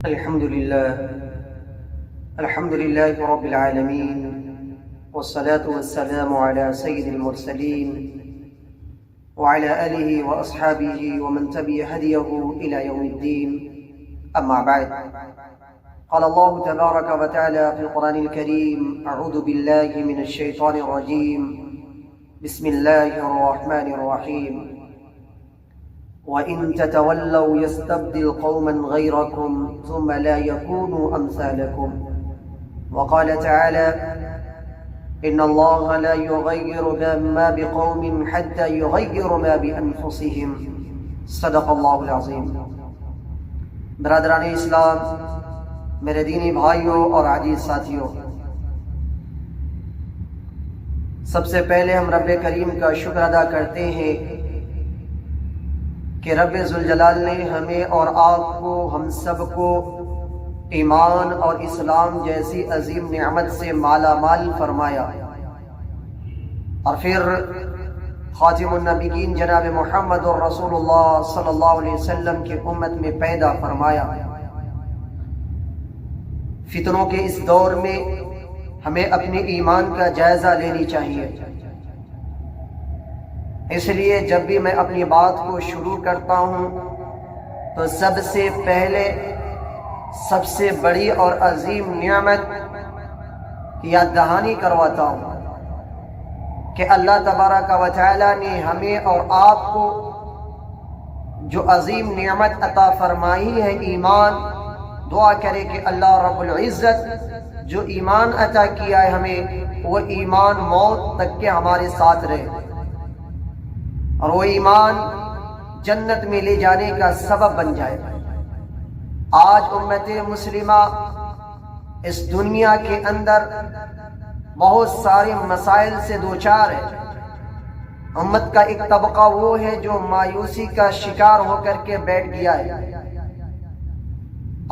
الحمد لله رب العالمين، والصلاة والسلام على سيد المرسلين وعلى آله وأصحابه ومن تبع هديه إلى يوم الدين. أما بعد، قال الله تبارك وتعالى في القرآن الكريم: أعوذ بالله من الشيطان الرجيم، بسم الله الرحمن الرحيم. وَإِن تَتَوَلَّوْا يَسْتَبْدِلْ قَوْمًا غَيْرَكُمْ ثُمَّ لَا يَكُونُوا أَمْثَالَكُمْ. وقال تعالى: إِنَّ اللَّهَ لَا يُغَيِّرُ مَا بِقَوْمٍ حَتَّى يُغَيِّرُوا مَا بِأَنفُسِهِمْ. صدق اللہ العظیم. برادران اسلام، میرے دینی بھائیوں اور عزیز ساتھیوں، سب سے پہلے ہم رب کریم کا شکر ادا کرتے ہیں کہ رب ذوالجلال نے ہمیں اور آپ کو، ہم سب کو ایمان اور اسلام جیسی عظیم نعمت سے مالا مال فرمایا، اور پھر خاتم النبیین جناب محمد الرسول اللہ صلی اللہ علیہ وسلم کی امت میں پیدا فرمایا. فتنوں کے اس دور میں ہمیں اپنے ایمان کا جائزہ لینی چاہیے. اس لیے جب بھی میں اپنی بات کو شروع کرتا ہوں تو سب سے پہلے سب سے بڑی اور عظیم نعمت کی یاد دہانی کرواتا ہوں کہ اللہ تبارک و تعالی نے ہمیں اور آپ کو جو عظیم نعمت عطا فرمائی ہے، ایمان. دعا کرے کہ اللہ رب العزت جو ایمان عطا کیا ہے ہمیں، وہ ایمان موت تک کے ہمارے ساتھ رہے، اور وہ ایمان جنت میں لے جانے کا سبب بن جائے. آج امت مسلمہ اس دنیا کے اندر بہت سارے مسائل سے دوچار ہے. امت کا ایک طبقہ وہ ہے جو مایوسی کا شکار ہو کر کے بیٹھ گیا ہے،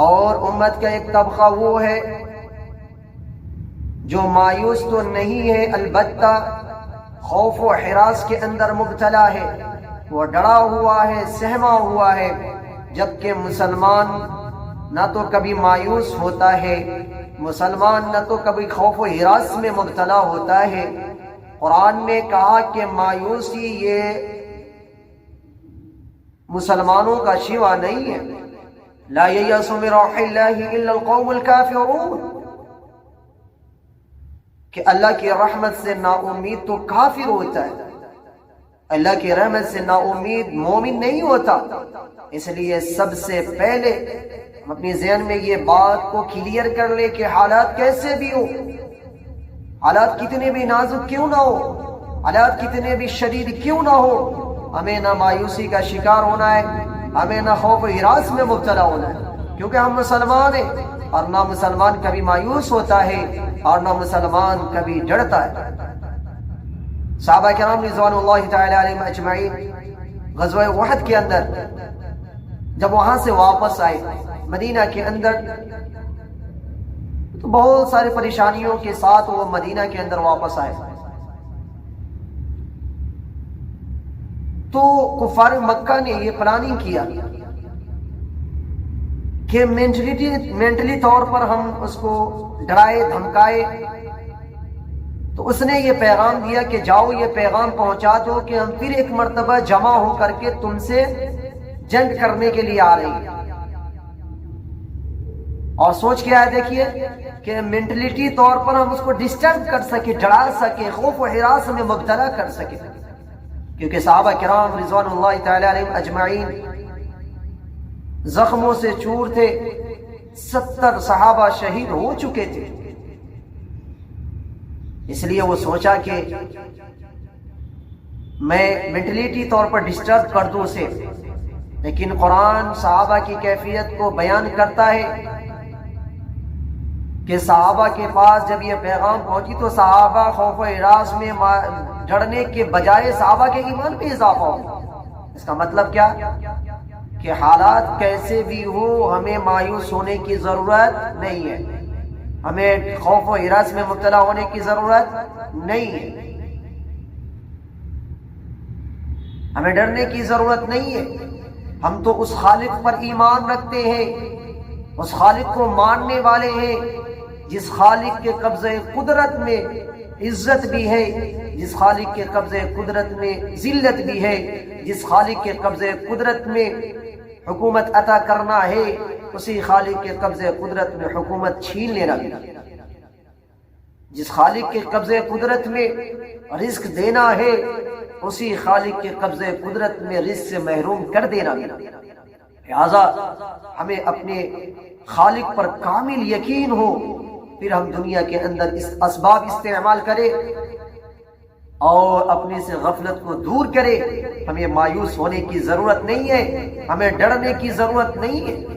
اور امت کا ایک طبقہ وہ ہے جو مایوس تو نہیں ہے، البتہ خوف و ہراس کے اندر مبتلا ہے. وہ ڈرا ہوا ہے، سہما ہوا ہے. جبکہ مسلمان نہ تو کبھی مایوس ہوتا ہے، مسلمان نہ تو کبھی خوف و ہراس میں مبتلا ہوتا ہے. قرآن نے کہا کہ مایوسی یہ مسلمانوں کا شیوا نہیں ہے. لا ییأس من روح اللہ الا القوم الکافرون، کہ اللہ کی رحمت سے نا امید تو کافر ہوتا ہے، اللہ کی رحمت سے نا امید مومن نہیں ہوتا. اس لیے سب سے پہلے ہم اپنی ذہن میں یہ بات کو کلیئر کر لیں کہ حالات کیسے بھی ہو، حالات کتنے بھی نازک کیوں نہ ہو، حالات کتنے بھی شدید کیوں نہ ہو، ہمیں نہ مایوسی کا شکار ہونا ہے، ہمیں نہ خوف و ہراس میں مبتلا ہونا ہے، کیونکہ ہم مسلمان ہیں. اور نہ مسلمان کبھی مایوس ہوتا ہے اور نہ مسلمان کبھی ڈرتا ہے. صحابہ کرام رضوان اللہ تعالی علیہم اجمعین غزوہ احد کے اندر جب وہاں سے واپس آئے مدینہ کے اندر، تو بہت ساری پریشانیوں کے ساتھ وہ مدینہ کے اندر واپس آئے. تو کفار مکہ نے یہ پلاننگ کیا کہ مینٹلی طور پر ہم اس کو ڈرائے دھمکائے. تو اس نے یہ پیغام دیا کہ جاؤ یہ پیغام پہنچا دو کہ ہم پھر ایک مرتبہ جمع ہو کر کے تم سے جنگ کرنے کے لیے آ رہے ہیں. اور سوچ کے آئے دیکھیے کہ مینٹلیٹی طور پر ہم اس کو ڈسٹرب کر سکے، ڈرا سکے، خوف و ہراس میں مبتلا کر سکے. کیونکہ صحابہ کرام رضوان اللہ تعالی علیہم اجمعین زخموں سے چور تھے، 70 صحابہ شہید ہو چکے تھے. اس لیے وہ سوچا کہ میں مینٹلیٹی طور پر ڈسٹرب کر دوں اسے. لیکن قرآن صحابہ کی کیفیت کو بیان کرتا ہے کہ صحابہ کے پاس جب یہ پیغام پہنچی تو صحابہ خوف و ہراس میں ڈرنے کے بجائے صحابہ کے ایمان پہ اضافہ ہو. اس کا مطلب کیا کہ حالات کیسے بھی ہو ہمیں مایوس ہونے کی ضرورت نہیں ہے، ہمیں خوف و ہراس میں مبتلا ہونے کی ضرورت نہیں ہے، ہمیں ڈرنے کی ضرورت نہیں ہے. ہم تو اس خالق پر ایمان رکھتے ہیں اس خالق کو ماننے والے ہیں جس خالق کے قبضے قدرت میں عزت بھی ہے، جس خالق کے قبضے قدرت میں ذلت بھی ہے، جس خالق کے قبضے قدرت میں حکومت عطا کرنا ہے، اسی خالق کے قبضے قدرت میں حکومت چھین لینا بھی، جس خالق کے قبضے قدرت میں رزق دینا ہے، اسی خالق کے قبضے قدرت میں رزق سے محروم کر دینا بھی۔ لہذا ہمیں اپنے خالق پر کامل یقین ہو، پھر ہم دنیا کے اندر اس اسباب استعمال کریں اور اپنے سے غفلت کو دور کرے۔ ہمیں مایوس ہونے کی ضرورت نہیں ہے، ہمیں ڈرنے کی ضرورت نہیں ہے۔